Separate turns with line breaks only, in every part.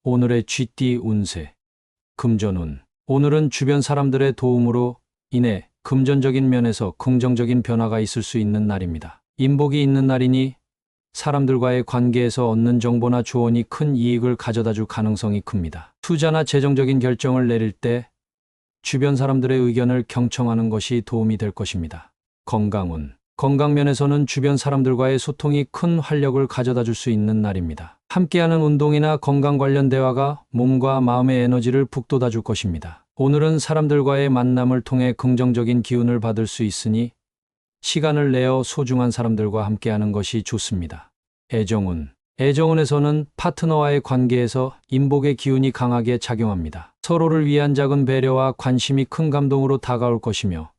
오늘의 쥐띠 운세. 금전운. 오늘은 주변 사람들의 도움으로 인해 금전적인 면에서 긍정적인 변화가 있을 수 있는 날입니다. 인복이 있는 날이니 사람들과의 관계에서 얻는 정보나 조언이 큰 이익을 가져다 줄 가능성이 큽니다. 투자나 재정적인 결정을 내릴 때 주변 사람들의 의견을 경청하는 것이 도움이 될 것입니다. 건강운. 건강면에서는 주변 사람들과의 소통이 큰 활력을 가져다 줄 수 있는 날입니다. 함께하는 운동이나 건강 관련 대화가 몸과 마음의 에너지를 북돋아 줄 것입니다. 오늘은 사람들과의 만남을 통해 긍정적인 기운을 받을 수 있으니 시간을 내어 소중한 사람들과 함께하는 것이 좋습니다. 애정운. 애정운에서는 파트너와의 관계에서 인복의 기운이 강하게 작용합니다. 서로를 위한 작은 배려와 관심이 큰 감동으로 다가올 것이며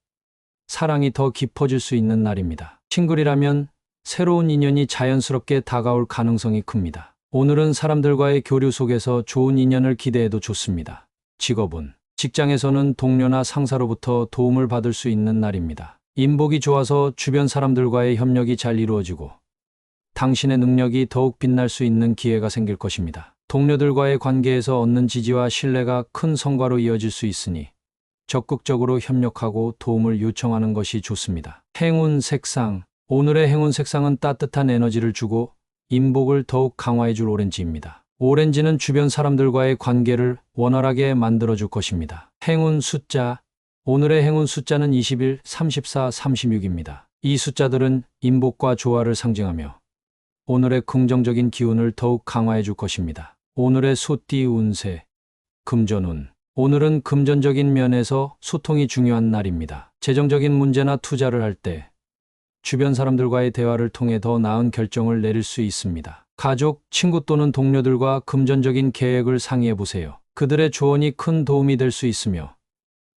사랑이 더 깊어질 수 있는 날입니다. 싱글이라면 새로운 인연이 자연스럽게 다가올 가능성이 큽니다. 오늘은 사람들과의 교류 속에서 좋은 인연을 기대해도 좋습니다. 직업운. 직장에서는 동료나 상사로부터 도움을 받을 수 있는 날입니다. 인복이 좋아서 주변 사람들과의 협력이 잘 이루어지고 당신의 능력이 더욱 빛날 수 있는 기회가 생길 것입니다. 동료들과의 관계에서 얻는 지지와 신뢰가 큰 성과로 이어질 수 있으니 적극적으로 협력하고 도움을 요청하는 것이 좋습니다. 행운 색상. 오늘의 행운 색상은 따뜻한 에너지를 주고 인복을 더욱 강화해 줄 오렌지입니다. 오렌지는 주변 사람들과의 관계를 원활하게 만들어 줄 것입니다. 행운 숫자. 오늘의 행운 숫자는 21, 34, 36입니다. 이 숫자들은 인복과 조화를 상징하며 오늘의 긍정적인 기운을 더욱 강화해 줄 것입니다. 오늘의 소띠 운세. 금전운. 오늘은 금전적인 면에서 소통이 중요한 날입니다. 재정적인 문제나 투자를 할 때 주변 사람들과의 대화를 통해 더 나은 결정을 내릴 수 있습니다. 가족, 친구 또는 동료들과 금전적인 계획을 상의해 보세요. 그들의 조언이 큰 도움이 될 수 있으며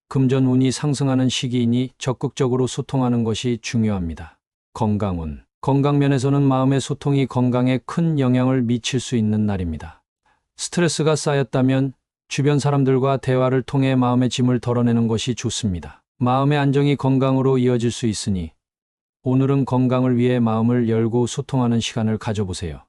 금전운이 상승하는 시기이니 적극적으로 소통하는 것이 중요합니다. 건강운. 건강면에서는 마음의 소통이 건강에 큰 영향을 미칠 수 있는 날입니다. 스트레스가 쌓였다면 주변 사람들과 대화를 통해 마음의 짐을 덜어내는 것이 좋습니다. 마음의 안정이 건강으로 이어질 수 있으니 오늘은 건강을 위해 마음을 열고 소통하는 시간을 가져보세요.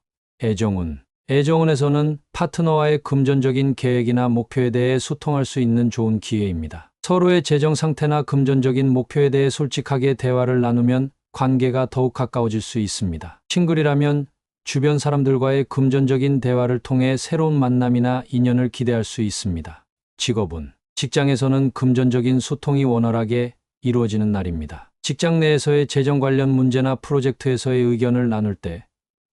애정운. 애정운에서는 파트너와의 금전적인 계획이나 목표에 대해 소통할 수 있는 좋은 기회입니다. 서로의 재정 상태나 금전적인 목표에 대해 솔직하게 대화를 나누면 관계가 더욱 가까워질 수 있습니다. 싱글이라면 주변 사람들과의 금전적인 대화를 통해 새로운 만남이나 인연을 기대할 수 있습니다. 직업운. 직장에서는 금전적인 소통이 원활하게 이루어지는 날입니다. 직장 내에서의 재정 관련 문제나 프로젝트에서의 의견을 나눌 때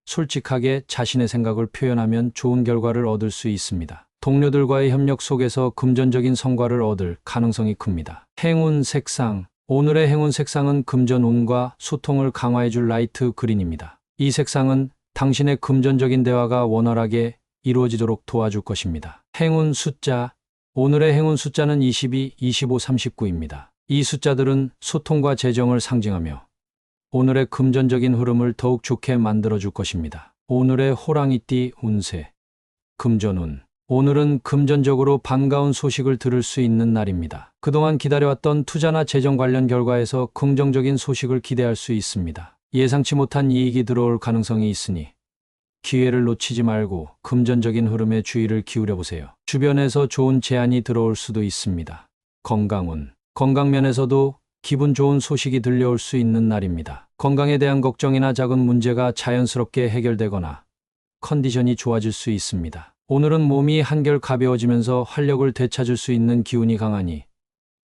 솔직하게 자신의 생각을 표현하면 좋은 결과를 얻을 수 있습니다. 동료들과의 협력 속에서 금전적인 성과를 얻을 가능성이 큽니다. 행운 색상. 오늘의 행운 색상은 금전운과 소통을 강화해 줄 라이트 그린입니다. 이 색상은 당신의 금전적인 대화가 원활하게 이루어지도록 도와줄 것입니다. 행운 숫자. 오늘의 행운 숫자는 22, 25, 39입니다. 이 숫자들은 소통과 재정을 상징하며 오늘의 금전적인 흐름을 더욱 좋게 만들어 줄 것입니다. 오늘의 호랑이띠 운세. 금전운. 오늘은 금전적으로 반가운 소식을 들을 수 있는 날입니다. 그동안 기다려왔던 투자나 재정 관련 결과에서 긍정적인 소식을 기대할 수 있습니다. 예상치 못한 이익이 들어올 가능성이 있으니 기회를 놓치지 말고 금전적인 흐름에 주의를 기울여 보세요. 주변에서 좋은 제안이 들어올 수도 있습니다. 건강운. 건강면에서도 기분 좋은 소식이 들려올 수 있는 날입니다. 건강에 대한 걱정이나 작은 문제가 자연스럽게 해결되거나 컨디션이 좋아질 수 있습니다. 오늘은 몸이 한결 가벼워지면서 활력을 되찾을 수 있는 기운이 강하니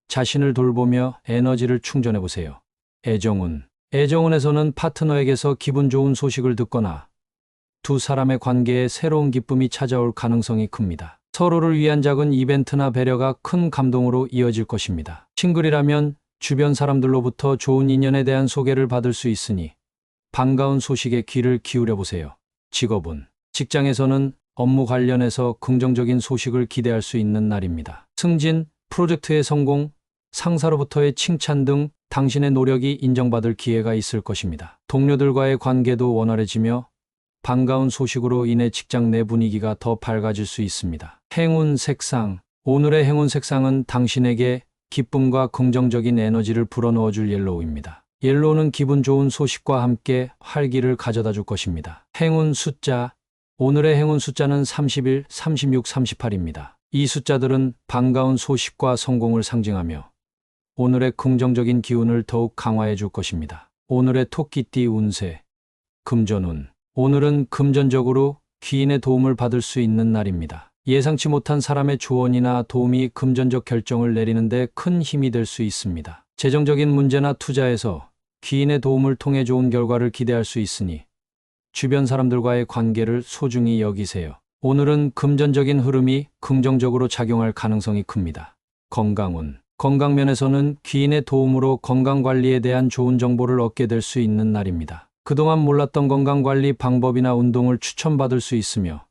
자신을 돌보며 에너지를 충전해 보세요. 애정운. 애정운에서는 파트너에게서 기분 좋은 소식을 듣거나 두 사람의 관계에 새로운 기쁨이 찾아올 가능성이 큽니다. 서로를 위한 작은 이벤트나 배려가 큰 감동으로 이어질 것입니다. 싱글이라면 주변 사람들로부터 좋은 인연에 대한 소개를 받을 수 있으니 반가운 소식에 귀를 기울여 보세요. 직업운. 직장에서는 업무 관련해서 긍정적인 소식을 기대할 수 있는 날입니다. 승진, 프로젝트의 성공, 상사로부터의 칭찬 등 당신의 노력이 인정받을 기회가 있을 것입니다. 동료들과의 관계도 원활해지며 반가운 소식으로 인해 직장 내 분위기가 더 밝아질 수 있습니다. 행운 색상. 오늘의 행운 색상은 당신에게 기쁨과 긍정적인 에너지를 불어넣어 줄 옐로우입니다. 옐로우는 기분 좋은 소식과 함께 활기를 가져다 줄 것입니다. 행운 숫자 오늘의 행운 숫자는 31, 36, 38입니다. 이 숫자들은 반가운 소식과 성공을 상징하며 오늘의 긍정적인 기운을 더욱 강화해 줄 것입니다. 오늘의 토끼띠 운세, 금전운. 오늘은 금전적으로 귀인의 도움을 받을 수 있는 날입니다. 예상치 못한 사람의 조언이나 도움이 금전적 결정을 내리는 데 큰 힘이 될 수 있습니다. 재정적인 문제나 투자에서 귀인의 도움을 통해 좋은 결과를 기대할 수 있으니 주변 사람들과의 관계를 소중히 여기세요. 오늘은 금전적인 흐름이 긍정적으로 작용할 가능성이 큽니다. 건강운. 건강면에서는 귀인의 도움으로 건강관리에 대한 좋은 정보를 얻게 될 수 있는 날입니다. 그동안 몰랐던 건강관리 방법이나 운동을 추천받을 수 있으며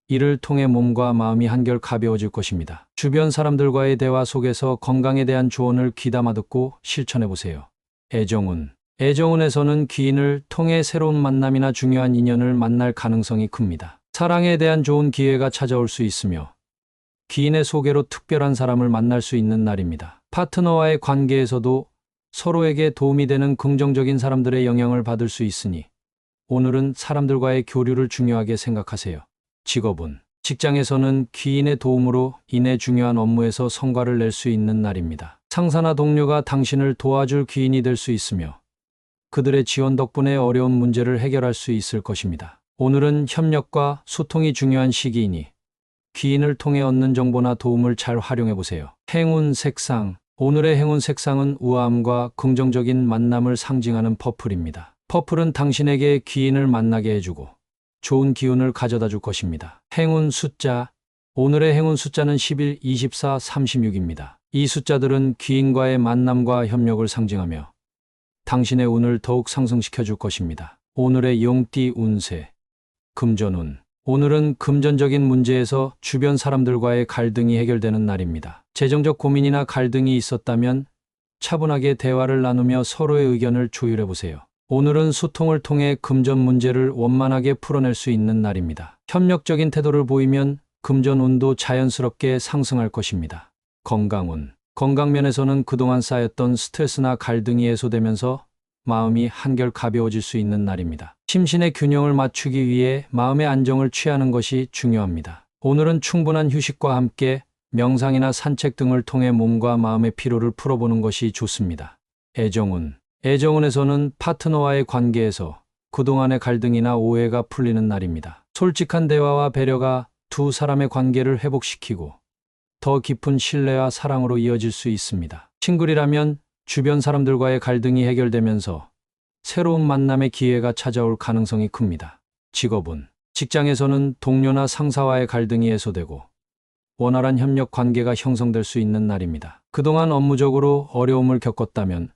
이를 통해 몸과 마음이 한결 가벼워질 것입니다. 주변 사람들과의 대화 속에서 건강에 대한 조언을 귀담아 듣고 실천해 보세요. 애정운. 애정운에서는 귀인을 통해 새로운 만남이나 중요한 인연을 만날 가능성이 큽니다. 사랑에 대한 좋은 기회가 찾아올 수 있으며 귀인의 소개로 특별한 사람을 만날 수 있는 날입니다. 파트너와의 관계에서도 서로에게 도움이 되는 긍정적인 사람들의 영향을 받을 수 있으니 오늘은 사람들과의 교류를 중요하게 생각하세요. 직업운. 직장에서는 귀인의 도움으로 인해 중요한 업무에서 성과를 낼 수 있는 날입니다. 상사나 동료가 당신을 도와줄 귀인이 될 수 있으며 그들의 지원 덕분에 어려운 문제를 해결할 수 있을 것입니다. 오늘은 협력과 소통이 중요한 시기이니 귀인을 통해 얻는 정보나 도움을 잘 활용해 보세요. 행운 색상. 오늘의 행운 색상은 우아함과 긍정적인 만남을 상징하는 퍼플입니다. 퍼플은 당신에게 귀인을 만나게 해주고 좋은 기운을 가져다 줄 것입니다. 행운 숫자. 오늘의 행운 숫자는 11, 24, 36입니다. 이 숫자들은 귀인과의 만남과 협력을 상징하며 당신의 운을 더욱 상승시켜 줄 것입니다. 오늘의 용띠 운세, 금전운. 오늘은 금전적인 문제에서 주변 사람들과의 갈등이 해결되는 날입니다. 재정적 고민이나 갈등이 있었다면 차분하게 대화를 나누며 서로의 의견을 조율해 보세요. 오늘은 소통을 통해 금전 문제를 원만하게 풀어낼 수 있는 날입니다. 협력적인 태도를 보이면 금전운도 자연스럽게 상승할 것입니다. 건강운. 건강면에서는 그동안 쌓였던 스트레스나 갈등이 해소되면서 마음이 한결 가벼워질 수 있는 날입니다. 심신의 균형을 맞추기 위해 마음의 안정을 취하는 것이 중요합니다. 오늘은 충분한 휴식과 함께 명상이나 산책 등을 통해 몸과 마음의 피로를 풀어보는 것이 좋습니다. 애정운. 애정운에서는 파트너와의 관계에서 그동안의 갈등이나 오해가 풀리는 날입니다. 솔직한 대화와 배려가 두 사람의 관계를 회복시키고 더 깊은 신뢰와 사랑으로 이어질 수 있습니다. 싱글이라면 주변 사람들과의 갈등이 해결되면서 새로운 만남의 기회가 찾아올 가능성이 큽니다. 직업운. 직장에서는 동료나 상사와의 갈등이 해소되고 원활한 협력 관계가 형성될 수 있는 날입니다. 그동안 업무적으로 어려움을 겪었다면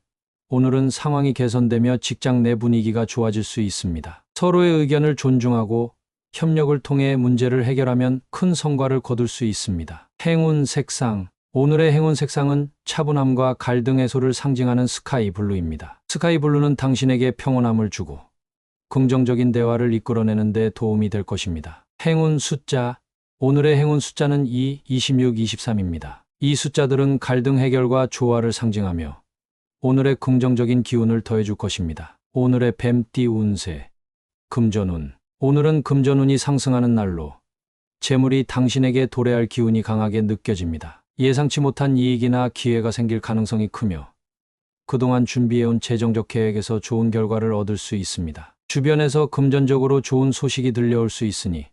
오늘은 상황이 개선되며 직장 내 분위기가 좋아질 수 있습니다. 서로의 의견을 존중하고 협력을 통해 문제를 해결하면 큰 성과를 거둘 수 있습니다. 행운 색상. 오늘의 행운 색상은 차분함과 갈등 해소를 상징하는 스카이 블루입니다. 스카이 블루는 당신에게 평온함을 주고 긍정적인 대화를 이끌어내는 데 도움이 될 것입니다. 행운 숫자. 오늘의 행운 숫자는 2, 26, 23입니다. 이 숫자들은 갈등 해결과 조화를 상징하며 오늘의 긍정적인 기운을 더해줄 것입니다. 오늘의 뱀띠 운세, 금전운. 오늘은 금전운이 상승하는 날로 재물이 당신에게 도래할 기운이 강하게 느껴집니다. 예상치 못한 이익이나 기회가 생길 가능성이 크며 그동안 준비해온 재정적 계획에서 좋은 결과를 얻을 수 있습니다. 주변에서 금전적으로 좋은 소식이 들려올 수 있으니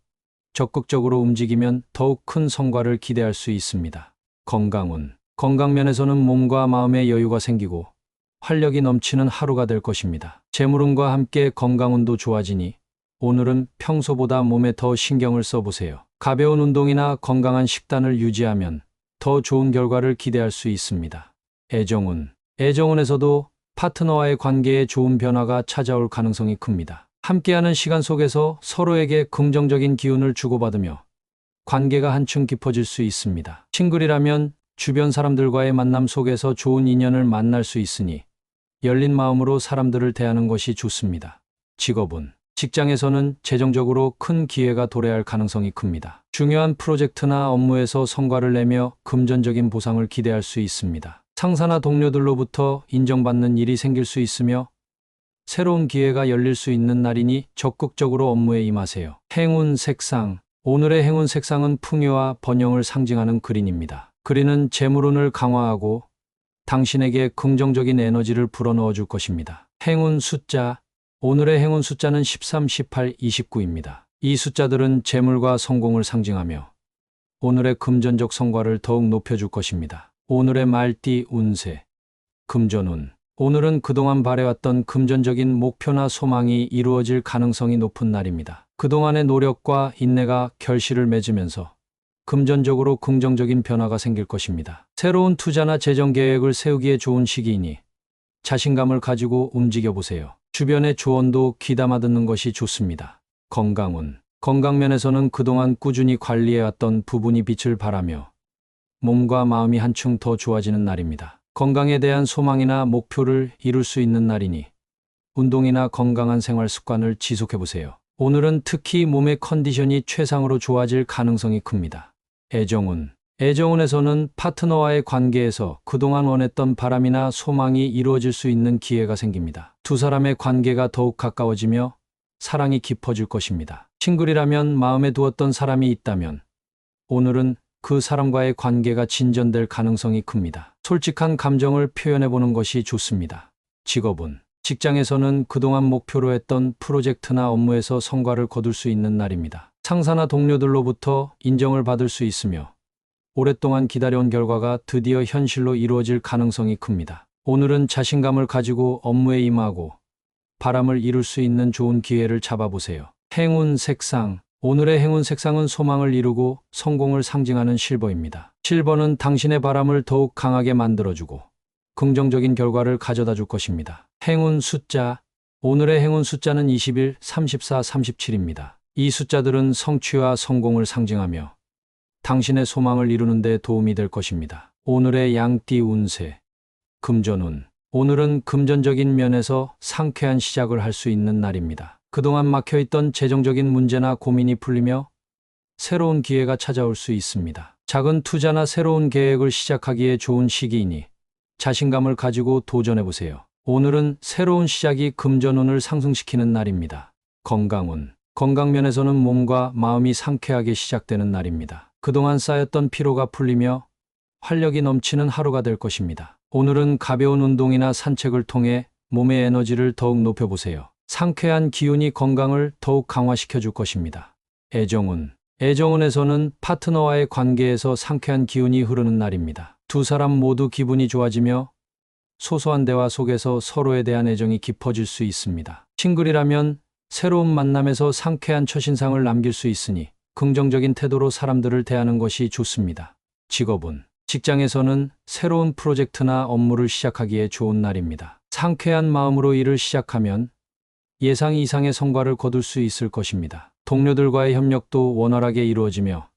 적극적으로 움직이면 더욱 큰 성과를 기대할 수 있습니다. 건강운. 건강면에서는 몸과 마음의 여유가 생기고 활력이 넘치는 하루가 될 것입니다. 재물운과 함께 건강운도 좋아지니 오늘은 평소보다 몸에 더 신경을 써보세요. 가벼운 운동이나 건강한 식단을 유지하면 더 좋은 결과를 기대할 수 있습니다. 애정운. 애정운에서도 파트너와의 관계에 좋은 변화가 찾아올 가능성이 큽니다. 함께하는 시간 속에서 서로에게 긍정적인 기운을 주고받으며 관계가 한층 깊어질 수 있습니다. 싱글이라면 주변 사람들과의 만남 속에서 좋은 인연을 만날 수 있으니 열린 마음으로 사람들을 대하는 것이 좋습니다. 직업운. 직장에서는 재정적으로 큰 기회가 도래할 가능성이 큽니다. 중요한 프로젝트나 업무에서 성과를 내며 금전적인 보상을 기대할 수 있습니다. 상사나 동료들로부터 인정받는 일이 생길 수 있으며 새로운 기회가 열릴 수 있는 날이니 적극적으로 업무에 임하세요. 행운 색상. 오늘의 행운 색상은 풍요와 번영을 상징하는 그린입니다. 그린은 재물운을 강화하고 당신에게 긍정적인 에너지를 불어넣어 줄 것입니다. 행운 숫자. 오늘의 행운 숫자는 13, 18, 29입니다. 이 숫자들은 재물과 성공을 상징하며 오늘의 금전적 성과를 더욱 높여줄 것입니다. 오늘의 말띠 운세. 금전운. 오늘은 그동안 바래왔던 금전적인 목표나 소망이 이루어질 가능성이 높은 날입니다. 그동안의 노력과 인내가 결실을 맺으면서 금전적으로 긍정적인 변화가 생길 것입니다. 새로운 투자나 재정 계획을 세우기에 좋은 시기이니 자신감을 가지고 움직여 보세요. 주변의 조언도 귀담아 듣는 것이 좋습니다. 건강운. 건강면에서는 그동안 꾸준히 관리해왔던 부분이 빛을 발하며 몸과 마음이 한층 더 좋아지는 날입니다. 건강에 대한 소망이나 목표를 이룰 수 있는 날이니 운동이나 건강한 생활 습관을 지속해 보세요. 오늘은 특히 몸의 컨디션이 최상으로 좋아질 가능성이 큽니다. 애정운. 애정운에서는 파트너와의 관계에서 그동안 원했던 바람이나 소망이 이루어질 수 있는 기회가 생깁니다. 두 사람의 관계가 더욱 가까워지며 사랑이 깊어질 것입니다. 싱글이라면 마음에 두었던 사람이 있다면 오늘은 그 사람과의 관계가 진전될 가능성이 큽니다. 솔직한 감정을 표현해보는 것이 좋습니다. 직업운. 직장에서는 그동안 목표로 했던 프로젝트나 업무에서 성과를 거둘 수 있는 날입니다. 상사나 동료들로부터 인정을 받을 수 있으며 오랫동안 기다려온 결과가 드디어 현실로 이루어질 가능성이 큽니다. 오늘은 자신감을 가지고 업무에 임하고 바람을 이룰 수 있는 좋은 기회를 잡아보세요. 행운 색상. 오늘의 행운 색상은 소망을 이루고 성공을 상징하는 실버입니다. 실버는 당신의 바람을 더욱 강하게 만들어주고 긍정적인 결과를 가져다 줄 것입니다. 행운 숫자. 오늘의 행운 숫자는 21, 34, 37입니다. 이 숫자들은 성취와 성공을 상징하며 당신의 소망을 이루는 데 도움이 될 것입니다. 오늘의 양띠 운세. 금전운. 오늘은 금전적인 면에서 상쾌한 시작을 할 수 있는 날입니다. 그동안 막혀있던 재정적인 문제나 고민이 풀리며 새로운 기회가 찾아올 수 있습니다. 작은 투자나 새로운 계획을 시작하기에 좋은 시기이니 자신감을 가지고 도전해보세요. 오늘은 새로운 시작이 금전운을 상승시키는 날입니다. 건강운. 건강면에서는 몸과 마음이 상쾌하게 시작되는 날입니다. 그동안 쌓였던 피로가 풀리며 활력이 넘치는 하루가 될 것입니다. 오늘은 가벼운 운동이나 산책을 통해 몸의 에너지를 더욱 높여보세요. 상쾌한 기운이 건강을 더욱 강화시켜 줄 것입니다. 애정운. 애정운에서는 파트너와의 관계에서 상쾌한 기운이 흐르는 날입니다. 두 사람 모두 기분이 좋아지며 소소한 대화 속에서 서로에 대한 애정이 깊어질 수 있습니다. 싱글이라면 새로운 만남에서 상쾌한 첫인상을 남길 수 있으니 긍정적인 태도로 사람들을 대하는 것이 좋습니다. 직업운. 직장에서는 새로운 프로젝트나 업무를 시작하기에 좋은 날입니다. 상쾌한 마음으로 일을 시작하면 예상 이상의 성과를 거둘 수 있을 것입니다. 동료들과의 협력도 원활하게 이루어지며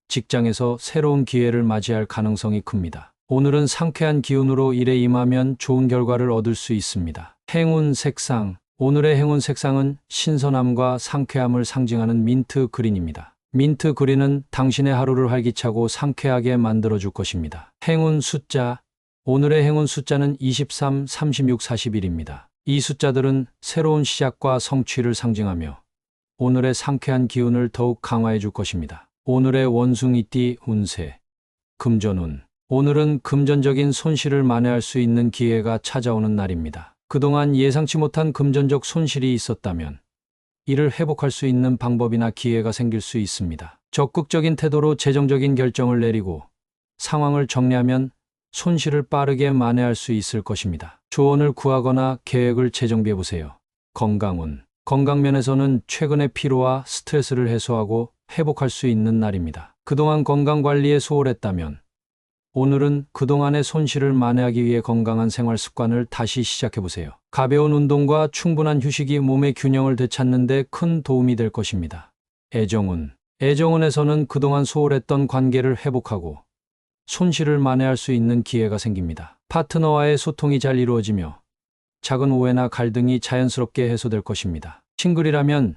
직장에서 새로운 기회를 맞이할 가능성이 큽니다. 오늘은 상쾌한 기운으로 일에 임하면 좋은 결과를 얻을 수 있습니다. 행운 색상. 오늘의 행운 색상은 신선함과 상쾌함을 상징하는 민트 그린입니다. 민트 그린은 당신의 하루를 활기차고 상쾌하게 만들어줄 것입니다. 행운 숫자. 오늘의 행운 숫자는 23, 36, 41입니다. 이 숫자들은 새로운 시작과 성취를 상징하며 오늘의 상쾌한 기운을 더욱 강화해 줄 것입니다. 오늘의 원숭이띠 운세. 금전운. 오늘은 금전적인 손실을 만회할 수 있는 기회가 찾아오는 날입니다. 그동안 예상치 못한 금전적 손실이 있었다면 이를 회복할 수 있는 방법이나 기회가 생길 수 있습니다. 적극적인 태도로 재정적인 결정을 내리고 상황을 정리하면 손실을 빠르게 만회할 수 있을 것입니다. 조언을 구하거나 계획을 재정비해 보세요. 건강운. 건강면에서는 최근의 피로와 스트레스를 해소하고 회복할 수 있는 날입니다. 그동안 건강관리에 소홀했다면 오늘은 그동안의 손실을 만회하기 위해 건강한 생활 습관을 다시 시작해 보세요. 가벼운 운동과 충분한 휴식이 몸의 균형을 되찾는 데 큰 도움이 될 것입니다. 애정운. 애정운에서는 그동안 소홀했던 관계를 회복하고 손실을 만회할 수 있는 기회가 생깁니다. 파트너와의 소통이 잘 이루어지며 작은 오해나 갈등이 자연스럽게 해소될 것입니다. 싱글이라면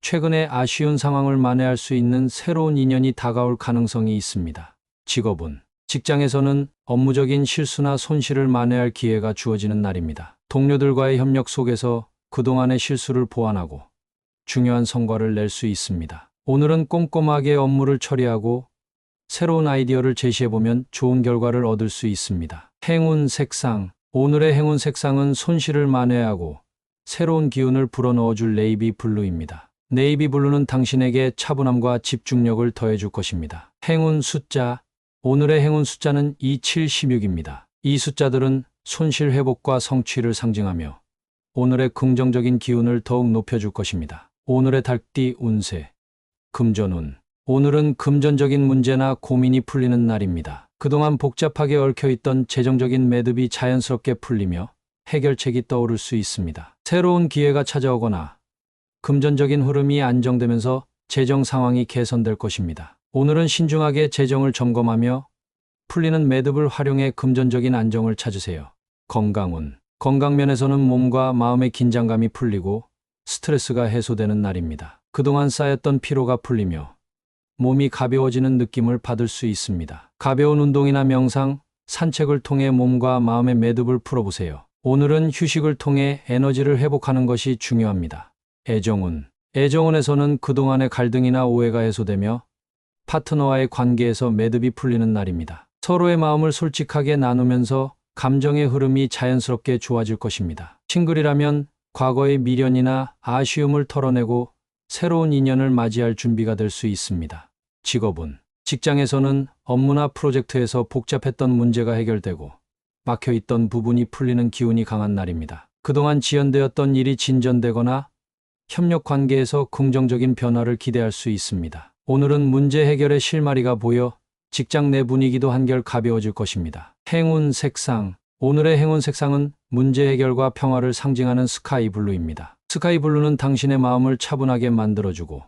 최근에 아쉬운 상황을 만회할 수 있는 새로운 인연이 다가올 가능성이 있습니다. 직업운. 직장에서는 업무적인 실수나 손실을 만회할 기회가 주어지는 날입니다. 동료들과의 협력 속에서 그동안의 실수를 보완하고 중요한 성과를 낼 수 있습니다. 오늘은 꼼꼼하게 업무를 처리하고 새로운 아이디어를 제시해보면 좋은 결과를 얻을 수 있습니다. 행운 색상. 오늘의 행운 색상은 손실을 만회하고 새로운 기운을 불어넣어줄 네이비 블루입니다. 네이비 블루는 당신에게 차분함과 집중력을 더해줄 것입니다. 행운 숫자. 오늘의 행운 숫자는 2716입니다. 이 숫자들은 손실 회복과 성취를 상징하며 오늘의 긍정적인 기운을 더욱 높여줄 것입니다. 오늘의 달띠 운세. 금전운. 오늘은 금전적인 문제나 고민이 풀리는 날입니다. 그동안 복잡하게 얽혀있던 재정적인 매듭이 자연스럽게 풀리며 해결책이 떠오를 수 있습니다. 새로운 기회가 찾아오거나 금전적인 흐름이 안정되면서 재정 상황이 개선될 것입니다. 오늘은 신중하게 재정을 점검하며 풀리는 매듭을 활용해 금전적인 안정을 찾으세요. 건강운. 건강면에서는 몸과 마음의 긴장감이 풀리고 스트레스가 해소되는 날입니다. 그동안 쌓였던 피로가 풀리며 몸이 가벼워지는 느낌을 받을 수 있습니다. 가벼운 운동이나 명상, 산책을 통해 몸과 마음의 매듭을 풀어보세요. 오늘은 휴식을 통해 에너지를 회복하는 것이 중요합니다. 애정운. 애정운에서는 그동안의 갈등이나 오해가 해소되며 파트너와의 관계에서 매듭이 풀리는 날입니다. 서로의 마음을 솔직하게 나누면서 감정의 흐름이 자연스럽게 좋아질 것입니다. 싱글이라면 과거의 미련이나 아쉬움을 털어내고 새로운 인연을 맞이할 준비가 될 수 있습니다. 직업운. 직장에서는 업무나 프로젝트에서 복잡했던 문제가 해결되고 막혀있던 부분이 풀리는 기운이 강한 날입니다. 그동안 지연되었던 일이 진전되거나 협력 관계에서 긍정적인 변화를 기대할 수 있습니다. 오늘은 문제 해결의 실마리가 보여 직장 내 분위기도 한결 가벼워질 것입니다. 행운 색상. 오늘의 행운 색상은 문제 해결과 평화를 상징하는 스카이 블루입니다. 스카이 블루는 당신의 마음을 차분하게 만들어주고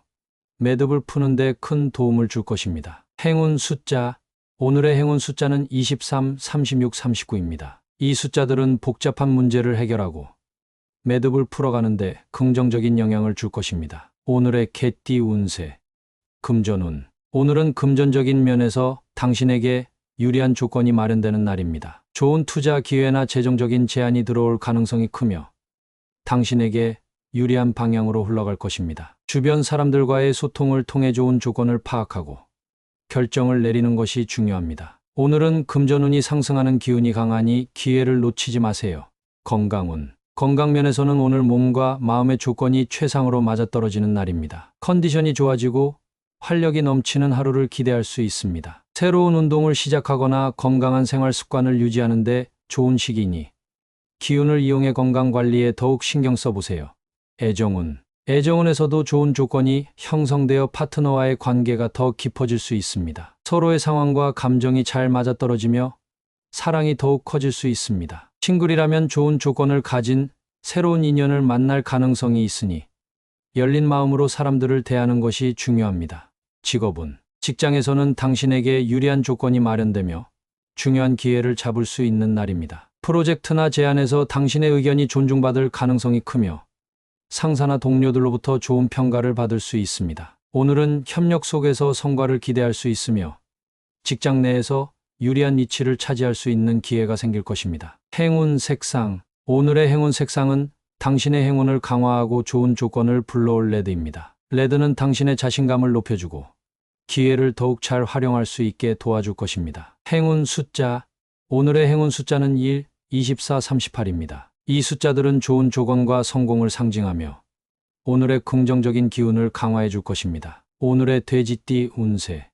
매듭을 푸는 데 큰 도움을 줄 것입니다. 행운 숫자. 오늘의 행운 숫자는 23, 36, 39입니다. 이 숫자들은 복잡한 문제를 해결하고 매듭을 풀어가는데 긍정적인 영향을 줄 것입니다. 오늘의 개띠 운세. 금전운. 오늘은 금전적인 면에서 당신에게 유리한 조건이 마련되는 날입니다. 좋은 투자 기회나 재정적인 제안이 들어올 가능성이 크며 당신에게 유리한 방향으로 흘러갈 것입니다. 주변 사람들과의 소통을 통해 좋은 조건을 파악하고 결정을 내리는 것이 중요합니다. 오늘은 금전운이 상승하는 기운이 강하니 기회를 놓치지 마세요. 건강운. 건강면에서는 오늘 몸과 마음의 조건이 최상으로 맞아떨어지는 날입니다. 컨디션이 좋아지고 활력이 넘치는 하루를 기대할 수 있습니다. 새로운 운동을 시작하거나 건강한 생활 습관을 유지하는 데 좋은 시기니 기운을 이용해 건강관리에 더욱 신경 써보세요. 애정운. 애정운에서도 좋은 조건이 형성되어 파트너와의 관계가 더 깊어질 수 있습니다. 서로의 상황과 감정이 잘 맞아떨어지며 사랑이 더욱 커질 수 있습니다. 싱글이라면 좋은 조건을 가진 새로운 인연을 만날 가능성이 있으니 열린 마음으로 사람들을 대하는 것이 중요합니다. 직업운. 직장에서는 당신에게 유리한 조건이 마련되며 중요한 기회를 잡을 수 있는 날입니다. 프로젝트나 제안에서 당신의 의견이 존중받을 가능성이 크며 상사나 동료들로부터 좋은 평가를 받을 수 있습니다. 오늘은 협력 속에서 성과를 기대할 수 있으며 직장 내에서 유리한 위치를 차지할 수 있는 기회가 생길 것입니다. 행운 색상. 오늘의 행운 색상은 당신의 행운을 강화하고 좋은 조건을 불러올 레드입니다. 레드는 당신의 자신감을 높여주고 기회를 더욱 잘 활용할 수 있게 도와줄 것입니다. 행운 숫자. 오늘의 행운 숫자는 1, 24, 38입니다. 이 숫자들은 좋은 조건과 성공을 상징하며 오늘의 긍정적인 기운을 강화해 줄 것입니다. 오늘의 돼지띠 운세.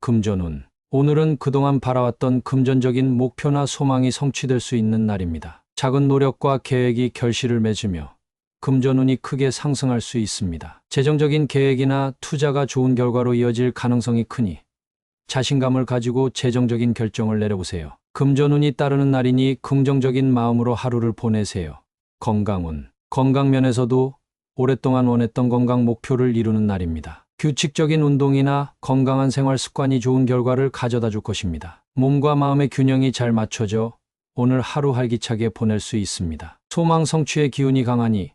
금전운. 오늘은 그동안 바라왔던 금전적인 목표나 소망이 성취될 수 있는 날입니다. 작은 노력과 계획이 결실을 맺으며 금전운이 크게 상승할 수 있습니다. 재정적인 계획이나 투자가 좋은 결과로 이어질 가능성이 크니 자신감을 가지고 재정적인 결정을 내려보세요. 금전운이 따르는 날이니 긍정적인 마음으로 하루를 보내세요. 건강운. 건강면에서도 오랫동안 원했던 건강 목표를 이루는 날입니다. 규칙적인 운동이나 건강한 생활 습관이 좋은 결과를 가져다 줄 것입니다. 몸과 마음의 균형이 잘 맞춰져 오늘 하루 활기차게 보낼 수 있습니다. 소망 성취의 기운이 강하니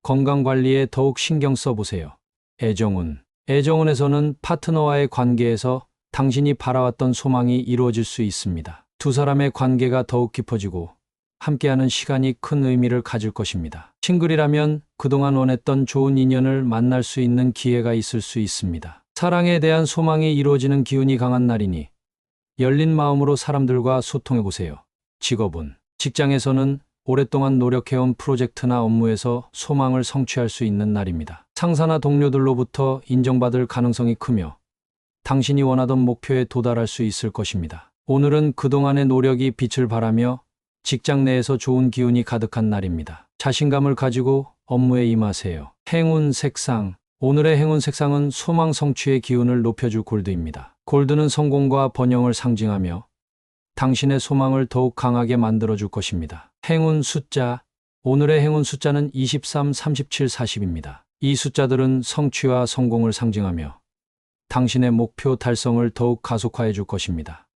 건강관리에 더욱 신경 써보세요. 애정운. 애정운에서는 파트너와의 관계에서 당신이 바라왔던 소망이 이루어질 수 있습니다. 두 사람의 관계가 더욱 깊어지고 함께하는 시간이 큰 의미를 가질 것입니다. 싱글이라면 그동안 원했던 좋은 인연을 만날 수 있는 기회가 있을 수 있습니다. 사랑에 대한 소망이 이루어지는 기운이 강한 날이니 열린 마음으로 사람들과 소통해 보세요. 직업은 직장에서는 오랫동안 노력해온 프로젝트나 업무에서 소망을 성취할 수 있는 날입니다. 상사나 동료들로부터 인정받을 가능성이 크며 당신이 원하던 목표에 도달할 수 있을 것입니다. 오늘은 그동안의 노력이 빛을 발하며 직장 내에서 좋은 기운이 가득한 날입니다. 자신감을 가지고 업무에 임하세요. 행운 색상. 오늘의 행운 색상은 소망 성취의 기운을 높여줄 골드입니다. 골드는 성공과 번영을 상징하며 당신의 소망을 더욱 강하게 만들어줄 것입니다. 행운 숫자. 오늘의 행운 숫자는 23, 37, 40입니다. 이 숫자들은 성취와 성공을 상징하며 당신의 목표 달성을 더욱 가속화해 줄 것입니다.